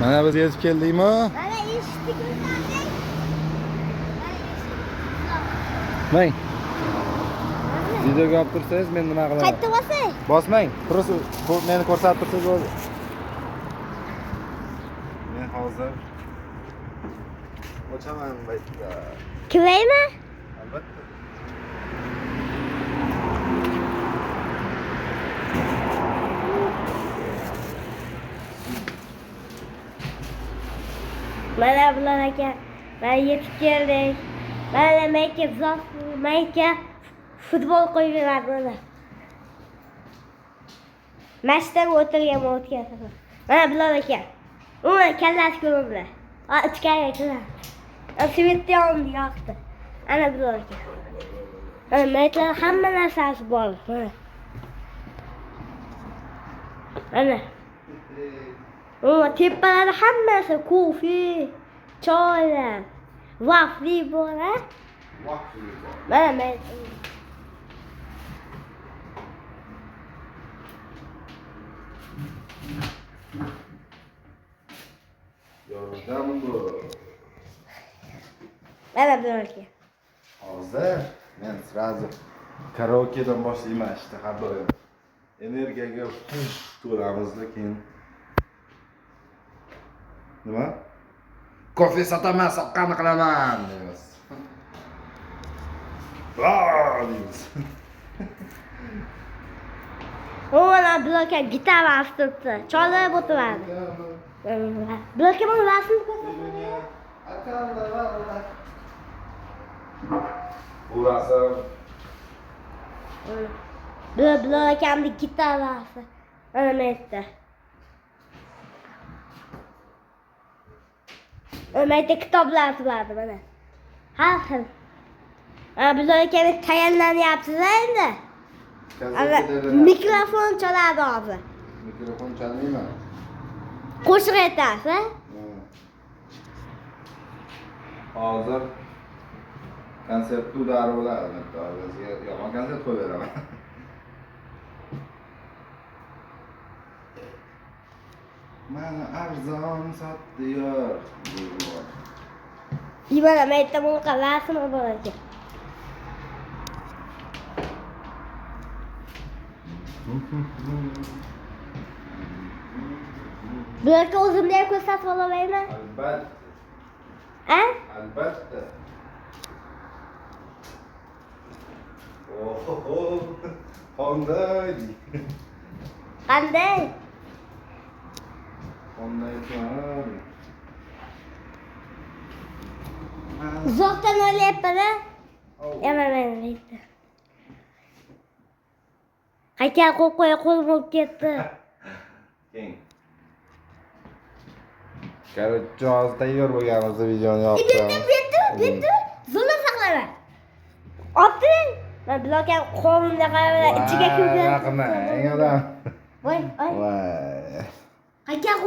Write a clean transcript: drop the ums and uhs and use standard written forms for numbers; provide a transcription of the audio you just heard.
Mana biz yetib keldikmi? Mana eshitdik o'zlaring. Mang. Videoga olib tursangiz men nima qilaman? Qayerda bosay? Bosmang. Просто meni ko'rsatib tursangiz bo'ldi. Men hozir ochaman baytda. Kiraymi? Albatta. Mana bular aka, mana yetib keldik. Mana menga menga futbol qo'yib beradi mana. Mashtab o'tirgan o'tkazib. Mana bular aka. Umuman kallasi ko'rinadi. Ichkariga kiradi. Svetni oldi yoqdi. Ana bular aka. Mana maytlar hamma narsasi bor. Mana. Tepalarda hammasi kofe, choylar, vafli bor, ha? Vafli bor. Mana men Yordam bu. mana bularga. Hozir men sразу karaokedan boshlayman işte har doim. Energiyaga to'lamizda keyin. Nima? Kofe sotaman, soqqani qilaman deymiz. Deymiz. Mana bularga gitara astibdi. Cholib o'tiradi. Bularga men rasm ko'rsataman. Bu rasm. Bularga ham gitarasi. Mana maytda. Maytda kitoblar turadi mana. Har xil. Bularga tayyorlanyapsiz endi. Mikrofon chaladi hozir. Mikrofon chalmayman. Qo'shiq aytasiz. Hozir konsert udari bo'ladi. Bizga yomon konsert qo'yveraman. Mana arzon sotdiyor. Mana maytda bunaqa rasm bor ekan. Bularga o'zimni ham ko'rsatib olamanmi? Albatta. Ha? Albatta. Oho. Qanday? Qanday? Qanday qiladi? Uzoqdan olyapman-a? Yana maytda. Haykal qo'yib qo'lib ketdi. Keng. Короче, hozir tayyor bo'lganimizda videoni yoqtiramiz. Bitta. Zo'rla saqlama. Otding. Men bularga qo'limda qarab ichiga kirgan. Raqamang odam. Voy. Voy. Haykal